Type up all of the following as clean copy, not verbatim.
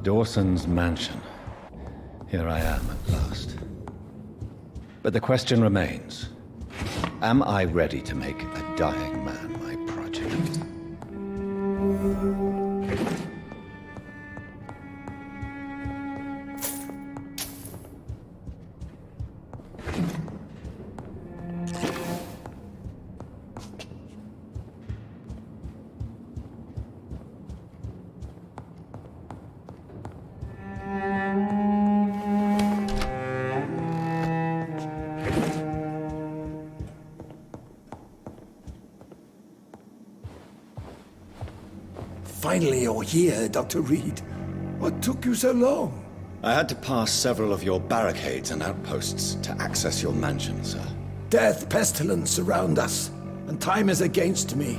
Dawson's mansion. Here I am at last. But the question remains, am I ready to make a dying man my project? Finally you're here, Dr. Reid. What took you so long? I had to pass several of your barricades and outposts to access your mansion, sir. Death, pestilence surround us, and time is against me.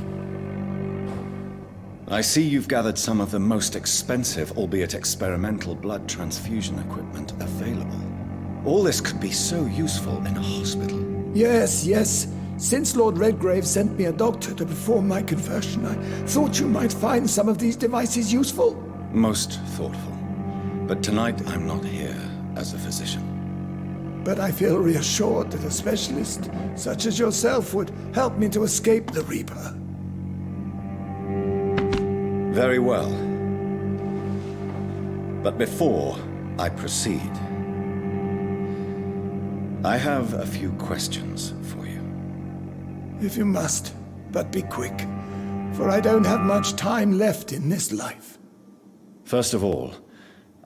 I see you've gathered some of the most expensive, albeit experimental, blood transfusion equipment available. All this could be so useful in a hospital. Yes. Since Lord Redgrave sent me a doctor to perform my conversion, I thought you might find some of these devices useful. Most thoughtful. But tonight I'm not here as a physician. But I feel reassured that a specialist such as yourself would help me to escape the Reaper. Very well. But before I proceed, I have a few questions for you. If you must, but be quick, for I don't have much time left in this life. First of all,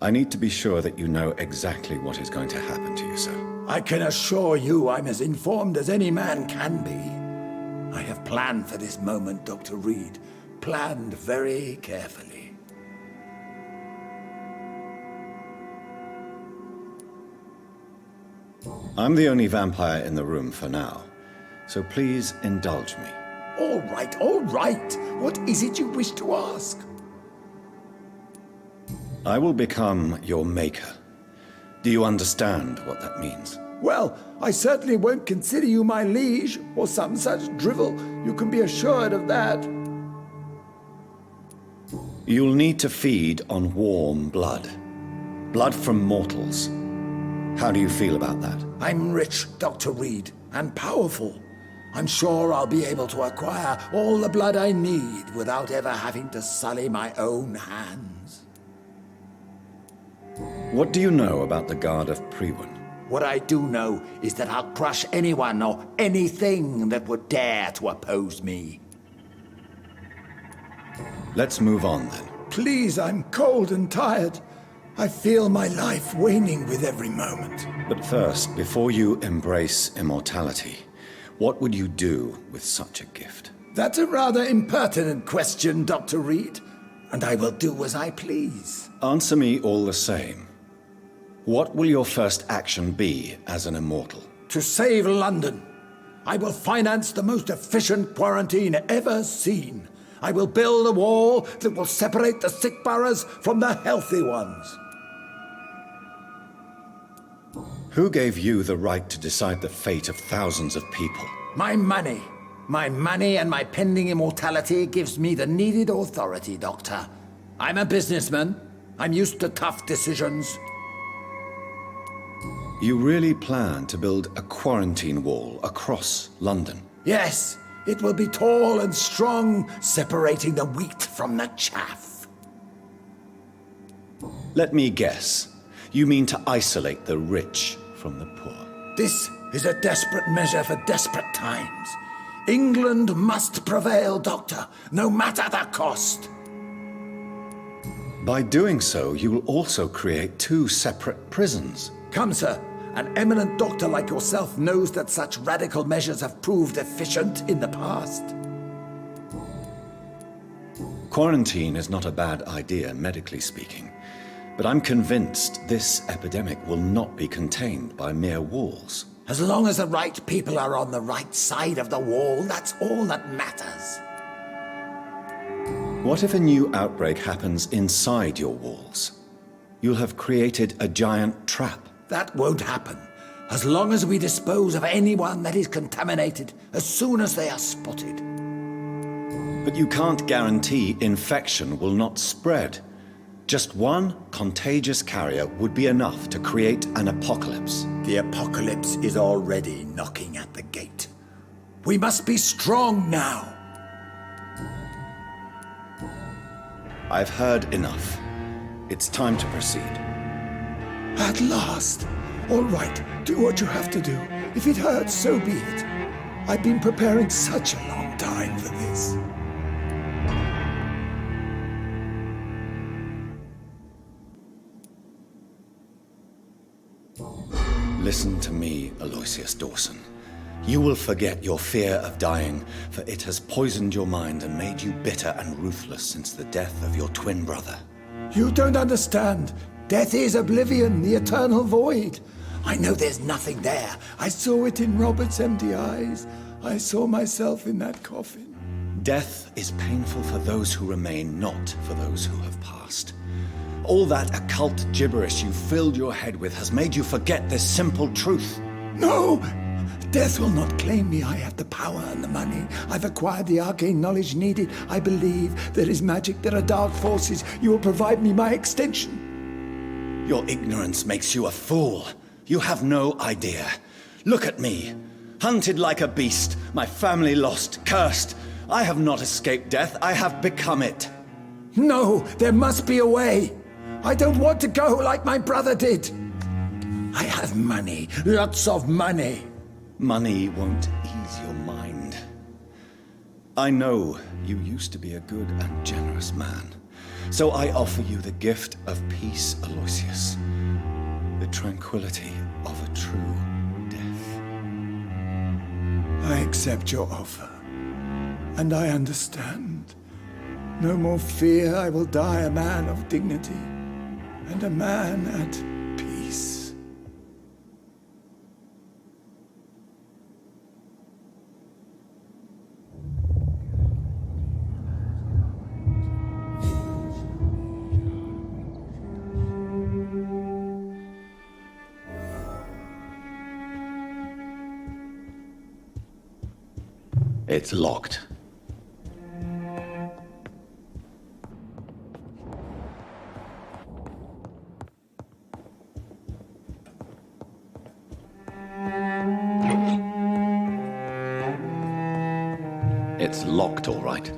I need to be sure that you know exactly what is going to happen to you, sir. I can assure you I'm as informed as any man can be. I have planned for this moment, Dr. Reid. Planned very carefully. I'm the only vampire in the room for now, so please indulge me. All right. What is it you wish to ask? I will become your maker. Do you understand what that means? Well, I certainly won't consider you my liege, or some such drivel. You can be assured of that. You'll need to feed on warm blood. Blood from mortals. How do you feel about that? I'm rich, Dr. Reid, and powerful. I'm sure I'll be able to acquire all the blood I need without ever having to sully my own hands. What do you know about the Guard of Priwen? What I do know is that I'll crush anyone or anything that would dare to oppose me. Let's move on then. Please, I'm cold and tired. I feel my life waning with every moment. But first, before you embrace immortality, what would you do with such a gift? That's a rather impertinent question, Dr. Reid, and I will do as I please. Answer me all the same. What will your first action be as an immortal? To save London, I will finance the most efficient quarantine ever seen. I will build a wall that will separate the sick boroughs from the healthy ones. Who gave you the right to decide the fate of thousands of people? My money. My money and my pending immortality gives me the needed authority, Doctor. I'm a businessman. I'm used to tough decisions. You really plan to build a quarantine wall across London? Yes, it will be tall and strong, separating the wheat from the chaff. Let me guess. You mean to isolate the rich from the poor? This is a desperate measure for desperate times. England must prevail, Doctor, no matter the cost. By doing so, you will also create two separate prisons. Come, sir. An eminent doctor like yourself knows that such radical measures have proved efficient in the past. Quarantine is not a bad idea, medically speaking. But I'm convinced this epidemic will not be contained by mere walls. As long as the right people are on the right side of the wall, that's all that matters. What if a new outbreak happens inside your walls? You'll have created a giant trap. That won't happen, as long as we dispose of anyone that is contaminated as soon as they are spotted. But you can't guarantee infection will not spread. Just one contagious carrier would be enough to create an apocalypse. The apocalypse is already knocking at the gate. We must be strong now. I've heard enough. It's time to proceed. At last. All right, do what you have to do. If it hurts, so be it. I've been preparing such a long time for this. Listen to me, Aloysius Dawson. You will forget your fear of dying, for it has poisoned your mind and made you bitter and ruthless since the death of your twin brother. You don't understand. Death is oblivion, the eternal void. I know there's nothing there. I saw it in Robert's empty eyes. I saw myself in that coffin. Death is painful for those who remain, not for those who have passed. All that occult gibberish you filled your head with has made you forget this simple truth. No! Death will not claim me. I have the power and the money. I've acquired the arcane knowledge needed. I believe there is magic, there are dark forces. You will provide me my extension. Your ignorance makes you a fool. You have no idea. Look at me. Hunted like a beast, my family lost, cursed. I have not escaped death, I have become it. No, there must be a way. I don't want to go like my brother did. I have money, lots of money. Money won't ease your mind. I know you used to be a good and generous man. So I offer you the gift of peace, Aloysius. The tranquility of a true death. I accept your offer. And I understand. No more fear, I will die a man of dignity. And a man at peace. It's locked. It's locked, all right.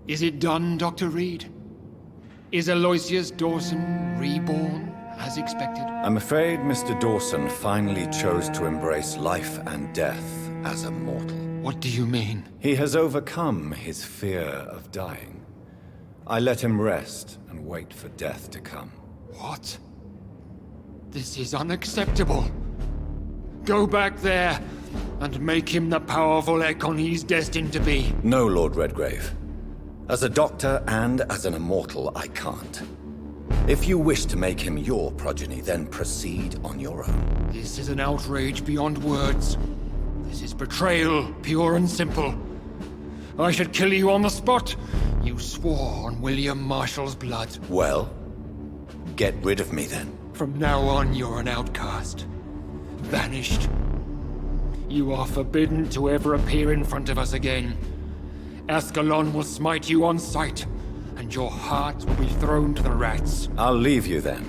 Is it done, Dr. Reid? Is Aloysius Dawson reborn, as expected? I'm afraid Mr. Dawson finally chose to embrace life and death as a mortal. What do you mean? He has overcome his fear of dying. I let him rest and wait for death to come. What? This is unacceptable. Go back there and make him the powerful Ekon he's destined to be. No, Lord Redgrave. As a doctor and as an immortal, I can't. If you wish to make him your progeny, then proceed on your own. This is an outrage beyond words. This is betrayal, pure and simple. I should kill you on the spot. You swore on William Marshall's blood. Well, get rid of me then. From now on, you're an outcast. Banished. You are forbidden to ever appear in front of us again. Ascalon will smite you on sight, and your heart will be thrown to the rats. I'll leave you then.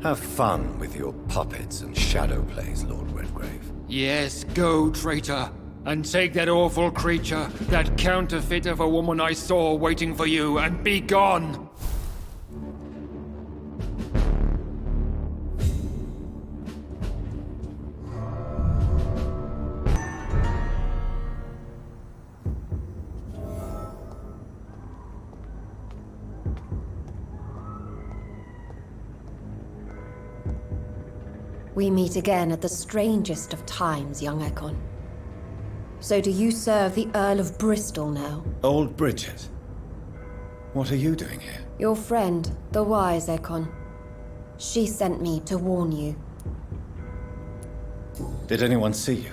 Have fun with your puppets and shadow plays, Lord Redgrave. Yes, go, traitor, and take that awful creature, that counterfeit of a woman I saw waiting for you, and be gone! We meet again at the strangest of times, young Ekon. So do you serve the Earl of Bristol now? Old Bridget. What are you doing here? Your friend, the wise Ekon. She sent me to warn you. Did anyone see you?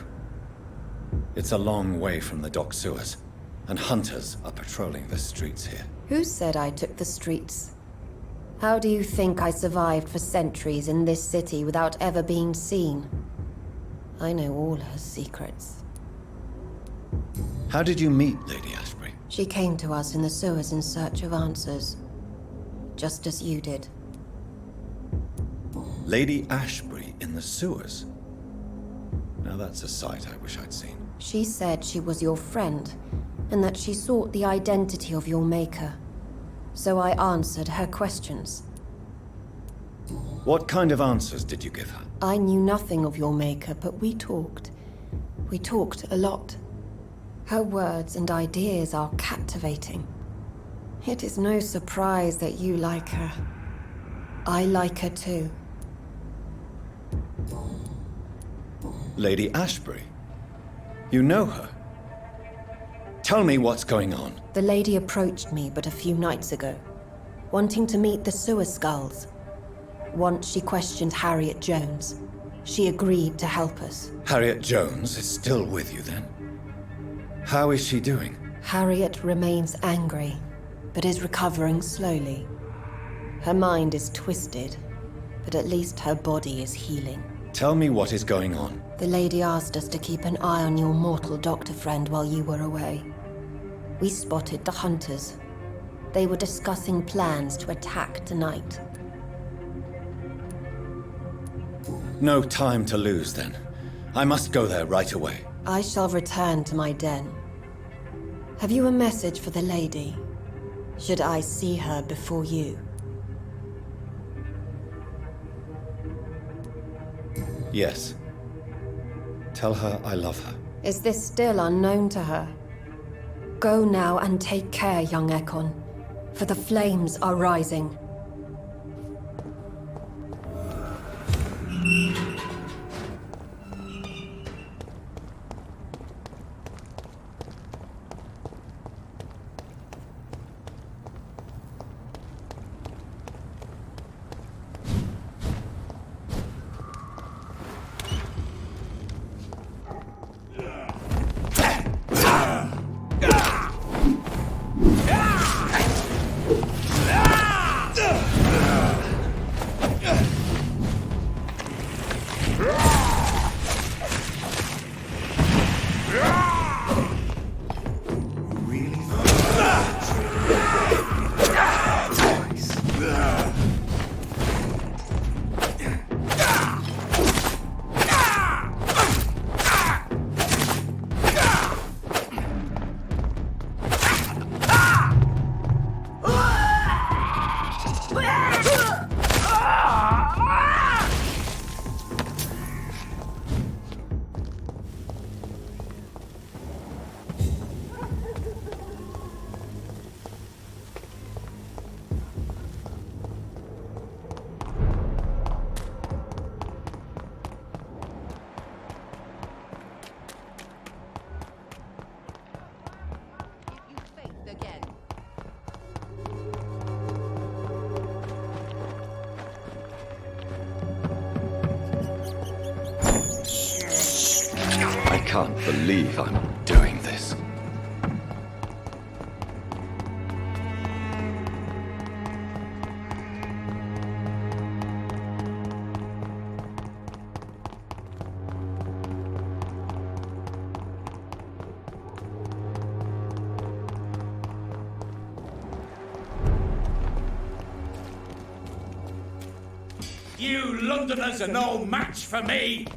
It's a long way from the dock sewers, and hunters are patrolling the streets here. Who said I took the streets? How do you think I survived for centuries in this city without ever being seen? I know all her secrets. How did you meet Lady Ashbury? She came to us in the sewers in search of answers. Just as you did. Lady Ashbury in the sewers? Now that's a sight I wish I'd seen. She said she was your friend, and that she sought the identity of your maker. So I answered her questions. What kind of answers did you give her? I knew nothing of your maker, but we talked. We talked a lot. Her words and ideas are captivating. It is no surprise that you like her. I like her too. Lady Ashbury? You know her? Tell me what's going on. The lady approached me but a few nights ago, wanting to meet the sewer Skals. Once she questioned Harriet Jones. She agreed to help us. Harriet Jones is still with you then? How is she doing? Harriet remains angry, but is recovering slowly. Her mind is twisted, but at least her body is healing. Tell me what is going on. The lady asked us to keep an eye on your mortal doctor friend while you were away. We spotted the hunters. They were discussing plans to attack tonight. No time to lose then. I must go there right away. I shall return to my den. Have you a message for the lady? Should I see her before you? Yes. Tell her I love her. Is this still unknown to her? Go now and take care, young Ekon, for the flames are rising. I can't believe I'm doing this. You Londoners are no match for me!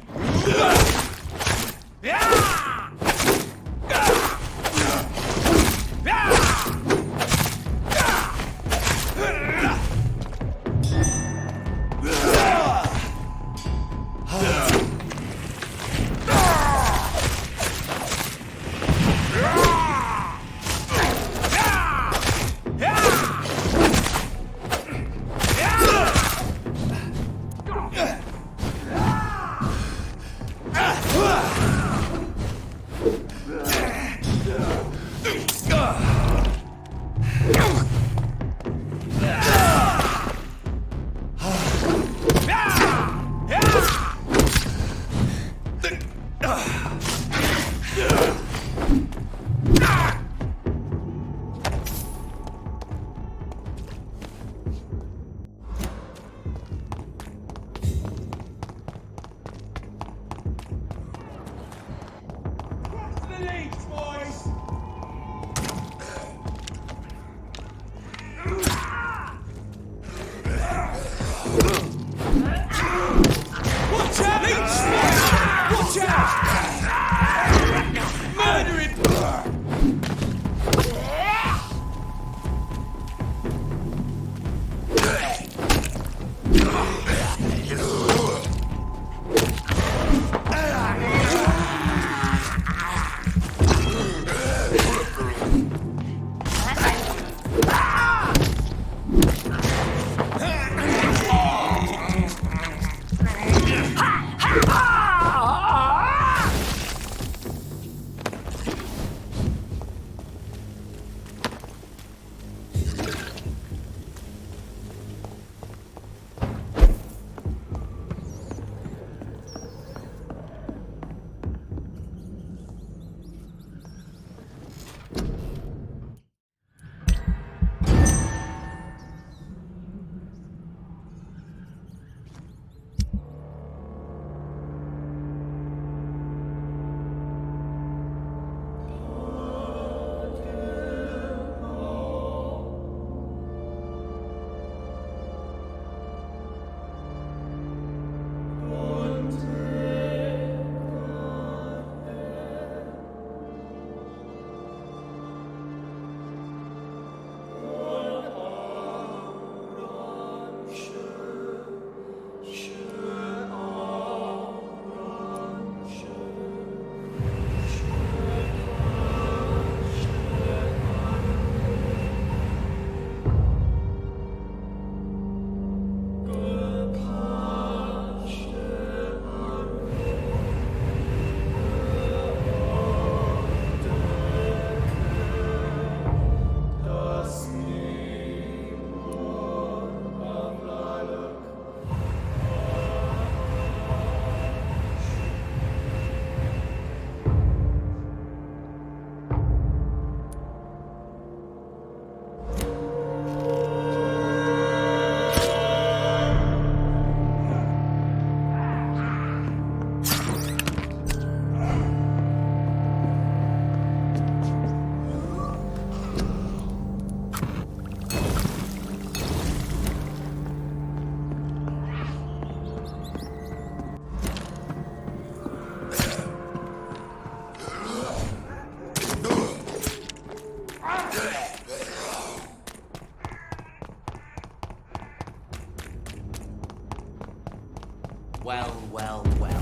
Well, well, well,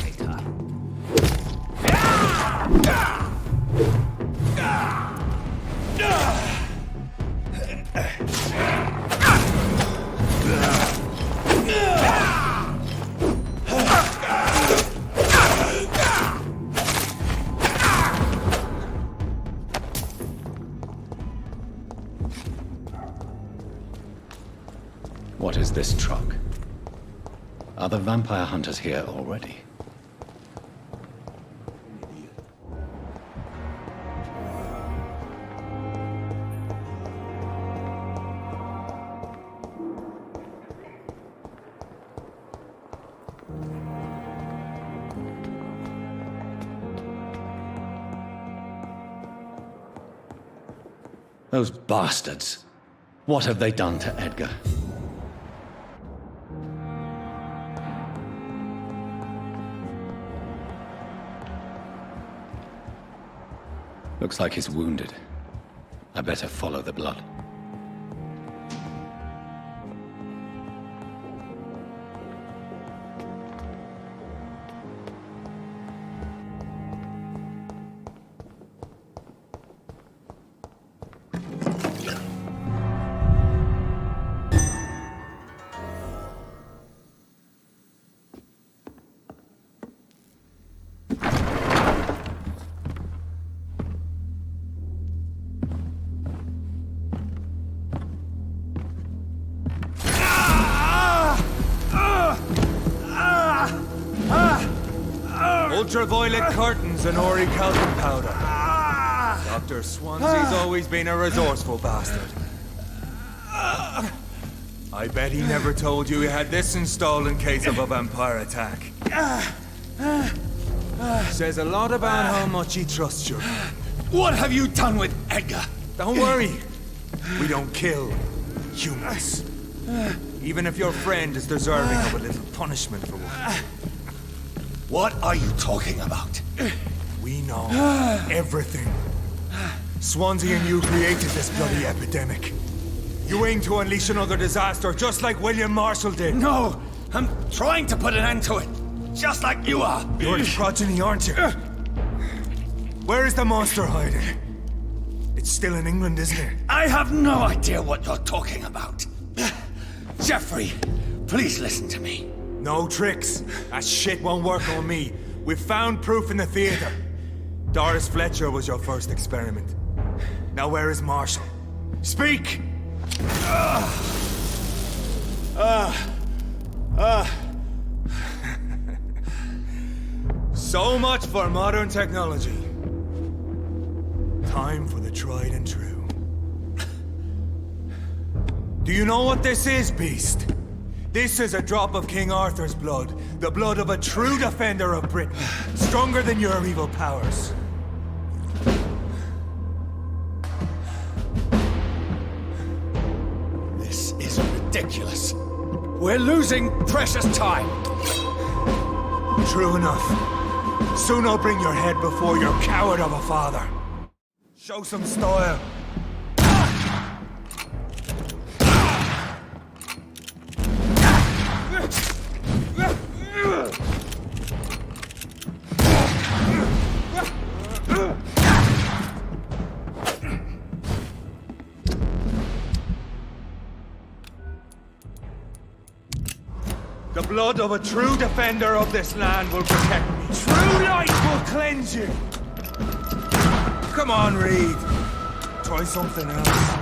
Victor. What is this truck? Are the vampire hunters here already? Those bastards! What have they done to Edgar? Looks like he's wounded. I better follow the blood. Ultraviolet curtains and Ori calcium powder. Dr. Swansea's always been a resourceful bastard. I bet he never told you he had this installed in case of a vampire attack. Says a lot about how much he trusts you. What have you done with Edgar? Don't worry. We don't kill humans. Even if your friend is deserving of a little punishment for one. What are you talking about? We know everything. Swansea and you created this bloody epidemic. You aim to unleash another disaster just like William Marshall did. No! I'm trying to put an end to it! Just like you are! You're the progeny, aren't you? Where is the monster hiding? It's still in England, isn't it? I have no idea what you're talking about. Jeffrey, please listen to me. No tricks. That shit won't work on me. We've found proof in the theater. Doris Fletcher was your first experiment. Now where is Marshall? Speak! So much for modern technology. Time for the tried and true. Do you know what this is, Beast? This is a drop of King Arthur's blood. The blood of a true defender of Britain. Stronger than your evil powers. This is ridiculous. We're losing precious time. True enough. Soon I'll bring your head before your coward of a father. Show some style. The blood of a true defender of this land will protect me. True light will cleanse you. Come on, Reid. Try something else.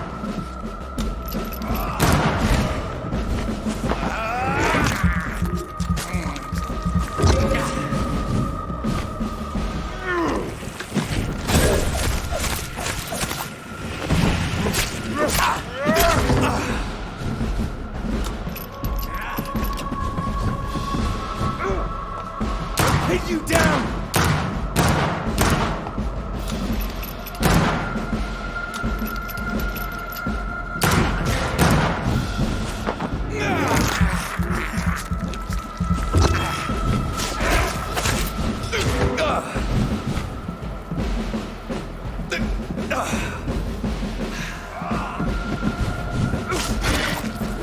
Hit you down!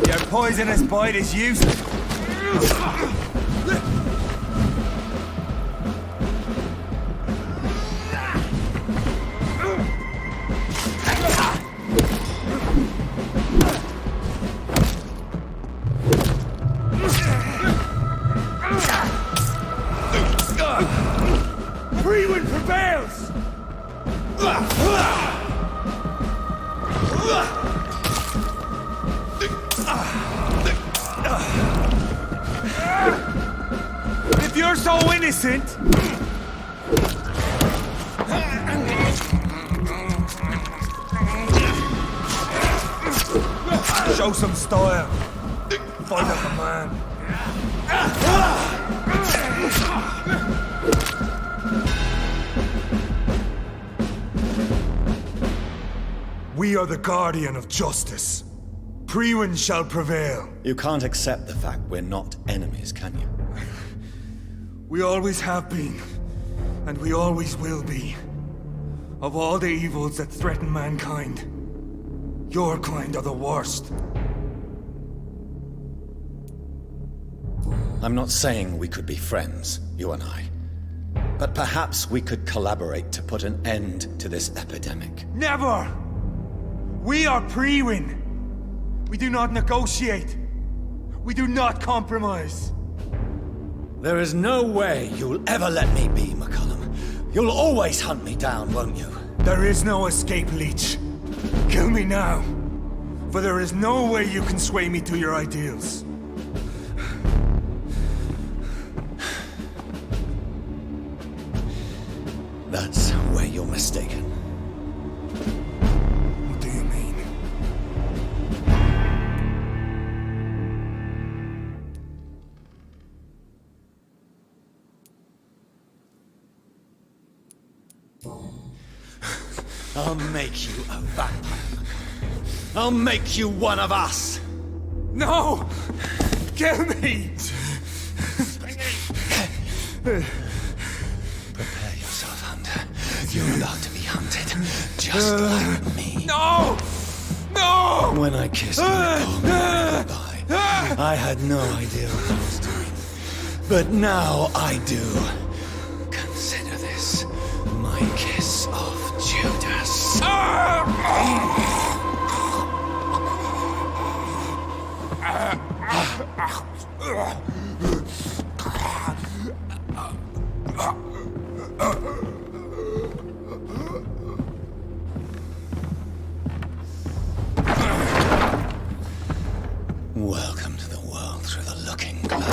Your poisonous bite is useless. If you're so innocent... Show some style. Fight like a man. We are the guardian of justice. Priwen shall prevail. You can't accept the fact we're not enemies, can you? We always have been, and we always will be. Of all the evils that threaten mankind, your kind are the worst. I'm not saying we could be friends, you and I. But perhaps we could collaborate to put an end to this epidemic. Never! We are Priwen. We do not negotiate. We do not compromise. There is no way you'll ever let me be, McCullum. You'll always hunt me down, won't you? There is no escape, Leech. Kill me now. For there is no way you can sway me to your ideals. That's where you're mistaken. What do you mean? I'll make you a vampire. I'll make you one of us. No! Kill me! Prepare yourself, Hunter. You're about to be hunted, just like me. No! No! When I kissed my poor man goodbye, I had no idea what I was doing. But now I do. Consider this my kiss of Judas. Welcome to the world through the looking glass.